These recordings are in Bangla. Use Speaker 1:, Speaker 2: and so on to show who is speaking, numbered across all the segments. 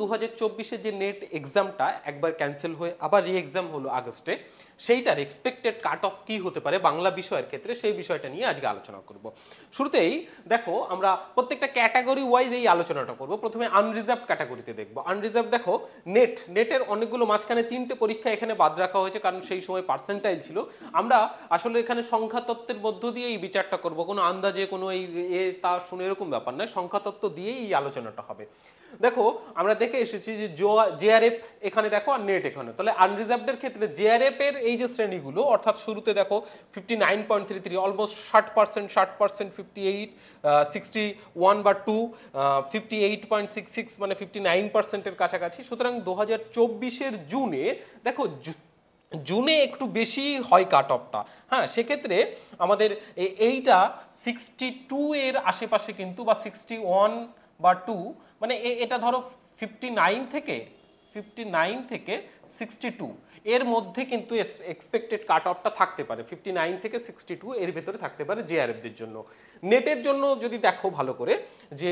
Speaker 1: 2024-এ যে নেট এক্সামটা একবার ক্যান্সেল হয়ে আবার রি এক্সাম হলো আগস্টে, সেইটার এক্সপেক্টেড কাট অফ কী হতে পারে বাংলা বিষয়ের ক্ষেত্রে, সেই বিষয়টা নিয়ে আজকে আলোচনা করব। শুরুতেই দেখো আমরা প্রত্যেকটা ক্যাটাগরি ওয়াইজ এই আলোচনাটা করব। প্রথমে আনরিজার্ভ ক্যাটাগরিতে দেখব। আনরিজার্ভ দেখো নেটের অনেকগুলো মাঝখানে 3টে পরীক্ষা এখানে বাদ রাখা হয়েছে, কারণ সেই সময় পার্সেন্টাইল ছিল। আমরা আসলে এখানে সংখ্যা তত্ত্বের মধ্য দিয়ে এই বিচারটা করব, কোনো আন্দাজে কোনো এই তা শুনে এরকম ব্যাপার নয়, সংখ্যা তত্ত্ব দিয়েই এই আলোচনাটা হবে। দেখো আমরা দেখে এসেছি যে জেআরএফ এখানে দেখো আর নেট এখানে, তাহলে আনরিজার্ভডের ক্ষেত্রে জেআরএফ এর এই যে শ্রেণীগুলো, অর্থাৎ শুরুতে দেখো 59.33 অলমোস্ট 60%, 58, 61 বা 2, 58.66 মানে 59%-এর কাছাকাছি। সুতরাং 2024-এর জুনে দেখো জুনে একটু বেশি হয় কাট অফটা। হ্যাঁ, সেক্ষেত্রে আমাদের এইটা 62 এর আশেপাশে কিন্তু, বা 61 বা 2, মানে এটা ধরো 59 থেকে 62 এর মধ্যে কিন্তু এক্সপেক্টেড কাট অফটা থাকতে পারে। 59 থেকে 62 এর ভেতরে থাকতে পারে জেআরএফদের জন্য। নেটের জন্য যদি দেখো ভালো করে যে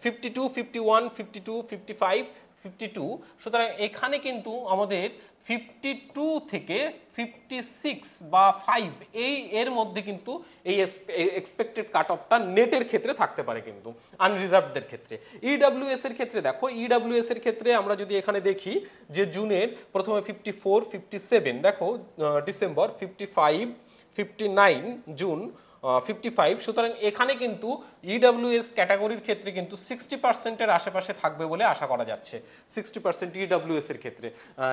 Speaker 1: 52, 51, 52, 55, 52, সুতরাং এখানে কিন্তু আমাদের 52 থেকে 56 বা 5 এর মধ্যে কিন্তু এই এক্সপেক্টেড কাট অফটা নেটের ক্ষেত্রে থাকতে পারে কিন্তু আনরিজার্ভদের ক্ষেত্রে। ইডব্লিউএস এর ক্ষেত্রে দেখো, ইডব্লিউএস এর ক্ষেত্রে আমরা যদি এখানে দেখি যে জুনের প্রথমে 54, 57, দেখো ডিসেম্বর 55, 59, জুন 55, সুতরাং এখানে কিন্তু ইডব্লিউএস ক্যাটাগরির ক্ষেত্রে কিন্তু 60%-এর আশেপাশে থাকবে বলে আশা করা যাচ্ছে। 60% ইডব্লিউএস এর ক্ষেত্রে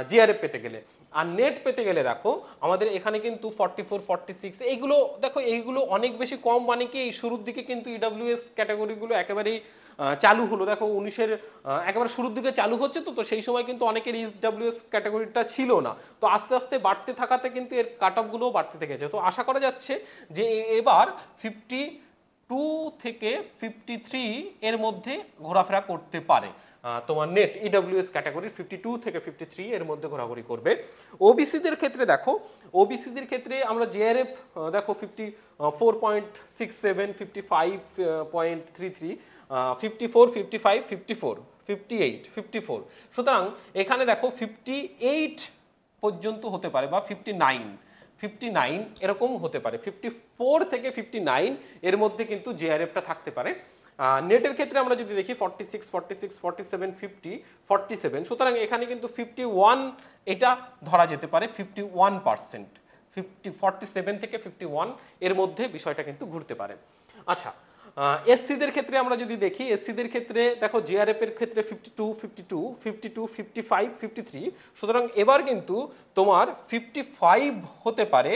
Speaker 1: জিআরএফ পেতে গেলে। আর নেট পেতে গেলে দেখো আমাদের এখানে কিন্তু 44, 46, এইগুলো দেখো এইগুলো অনেক বেশি কম, মানে কি এই শুরুর দিকে কিন্তু ইডব্লিউএস ক্যাটাগরিগুলো একেবারেই চালু হলো। দেখো 19-এর একেবারে শুরুর দিকে চালু হচ্ছে, তো সেই সময় কিন্তু অনেকের ইডব্লিউএস ক্যাটাগরিটা ছিল না, তো আস্তে আস্তে বাড়তে থাকাতে কিন্তু এর কাট অফগুলোও বাড়তে থেকেছে। তো আশা করা যাচ্ছে যে এবার 52 থেকে 53 এর মধ্যে ঘোরাফেরা করতে পারে তোমার নেট ইডব্লিউএস ক্যাটাগরি 52 থেকে 53 এর মধ্যে ঘোরাঘুরি করবে। ওবিসিদের ক্ষেত্রে দেখো, ওবিসিদের ক্ষেত্রে আমরা জেআরএফ দেখো 54.67, 55.33, 54, 55, 54, 58, 54, সুতরাং এখানে দেখো 58 পর্যন্ত হতে পারে, বা 59 এরকম হতে পারে। 54 থেকে 59 এর মধ্যে কিন্তু জেআরএফটা থাকতে পারে। নেটের ক্ষেত্রে আমরা যদি দেখি 46, 46, 47, 50, 47, সুতরাং এখানে কিন্তু 51 এটা ধরা যেতে পারে 51%। 47 থেকে 51 এর মধ্যে বিষয়টা কিন্তু ঘুরতে পারে। আচ্ছা, এসসিদের ক্ষেত্রে আমরা যদি দেখি, এসসিদের ক্ষেত্রে দেখো জেআরএফ এর ক্ষেত্রে 52, 52, 52, 55, 53, সুতরাং এবার কিন্তু তোমার 55 হতে পারে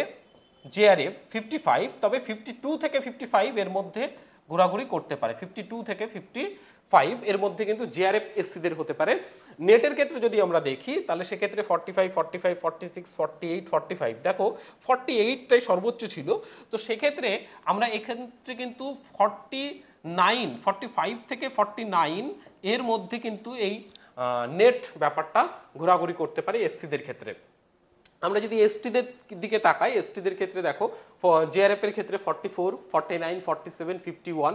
Speaker 1: জেআরএফ 55, তবে 52 থেকে 55 এর মধ্যে ঘোরাঘুরি করতে পারে। 52 থেকে 55 এর মধ্যে কিন্তু জেআরএফ এসসিদের হতে পারে। নেটের ক্ষেত্রে যদি আমরা দেখি তাহলে সেক্ষেত্রে 45, 45, 46, 48, 45, দেখো 48টাই সর্বোচ্চ ছিল, তো সেক্ষেত্রে আমরা এক্ষেত্রে কিন্তু 45 থেকে 49 এর মধ্যে কিন্তু এই নেট ব্যাপারটা ঘোরাঘুরি করতে পারে এসসিদের ক্ষেত্রে। আমরা যদি এসটিদের দিকে তাকাই, এসটিদের ক্ষেত্রে দেখো জেআরএফ এর ক্ষেত্রে 44, 49, 47, 51,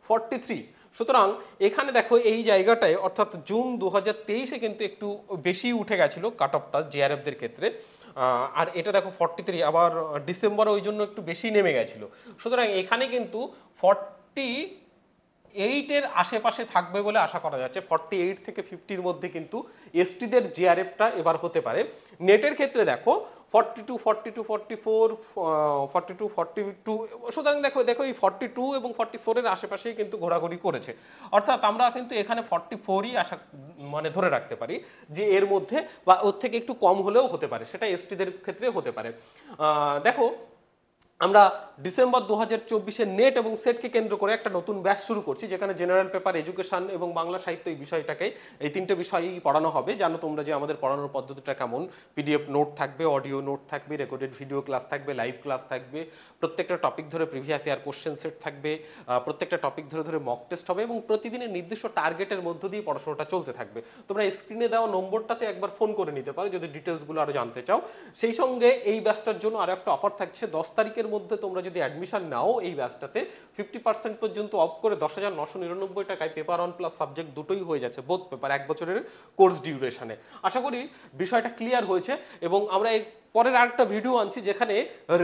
Speaker 1: 43, সুতরাং এখানে দেখো এই জায়গাটায় অর্থাৎ জুন 2023-এ কিন্তু একটু বেশি উঠে গেছিল কাট অফটা জেআরএফদের ক্ষেত্রে, আর এটা দেখো 43, আবার ডিসেম্বরে ওই জন্য একটু বেশি নেমে গেছিল। সুতরাং এখানে কিন্তু 48 এর আশেপাশে থাকবে বলে আশা করা যাচ্ছে। 48 থেকে 50-র মধ্যে কিন্তু এসটিদের জেআরএফটা এবার হতে পারে। নেটের ক্ষেত্রে দেখো 42, 42, 44, 42, 42, সুতরাং দেখো এই 42 এবং 44 এর আশেপাশেই কিন্তু ঘোরাঘুরি করেছে, অর্থাৎ আমরা কিন্তু এখানে 44ই আশা মানে ধরে রাখতে পারি যে এর মধ্যে, বা ওর থেকে একটু কম হলেও হতে পারে, সেটা এসটিদের ক্ষেত্রে হতে পারে। দেখো আমরা ডিসেম্বর 2024-এ নেট এবং সেটকে কেন্দ্র করে একটা নতুন ব্যাচ শুরু করছি, যেখানে জেনারেল পেপার, এডুকেশন এবং বাংলা সাহিত্য এই বিষয়টাকে, এই 3টে বিষয়ই পড়ানো হবে। জানো তোমরা যে আমাদের পড়ানোর পদ্ধতিটা কেমন, পিডিএফ নোট থাকবে, অডিও নোট থাকবে, রেকর্ডেড ভিডিও ক্লাস থাকবে, লাইভ ক্লাস থাকবে, প্রত্যেকটা টপিক ধরে প্রিভিয়াস ইয়ার কোশ্চেন সেট থাকবে, প্রত্যেকটা টপিক ধরে ধরে মক টেস্ট হবে, এবং প্রতিদিনের নির্দিষ্ট টার্গেটের মধ্য দিয়ে পড়াশোনাটা চলতে থাকবে। তোমরা স্ক্রিনে দেওয়া নম্বরটাতে একবার ফোন করে নিতে পারো যদি ডিটেলসগুলো আরও জানতে চাও। সেই সঙ্গে এই ব্যাচটার জন্য আরও একটা অফার থাকছে, 10 তারিখের মধ্যে তোমরা যদি অ্যাডমিশন নাও এই ব্যাচটাতে 50% পর্যন্ত অফ করে 10,999 টাকায় পেপার অন প্লাস সাবজেক্ট দুটোই হয়ে যাচ্ছে, বোথ পেপার, 1 বছরের কোর্স ডিউরেশনে। আশা করি বিষয়টা ক্লিয়ার হয়েছে এবং আমরা এর পরের আরেকটা ভিডিও আনছি যেখানে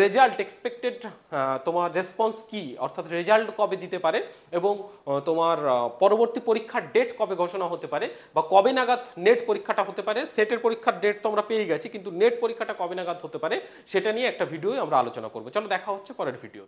Speaker 1: রেজাল্ট এক্সপেক্টেড তোমার রেসপন্স কি, অর্থাৎ রেজাল্ট কবে দিতে পারে এবং তোমার পরবর্তী পরীক্ষার ডেট কবে ঘোষণা হতে পারে বা কবে নাগাদ নেট পরীক্ষাটা হতে পারে। সেটের পরীক্ষার ডেট তো আমরা পেয়ে গেছি, কিন্তু নেট পরীক্ষাটা কবে নাগাদ হতে পারে সেটা নিয়ে একটা ভিডিও আমরা আলোচনা করবো। চলো দেখা হচ্ছে পরের ভিডিও।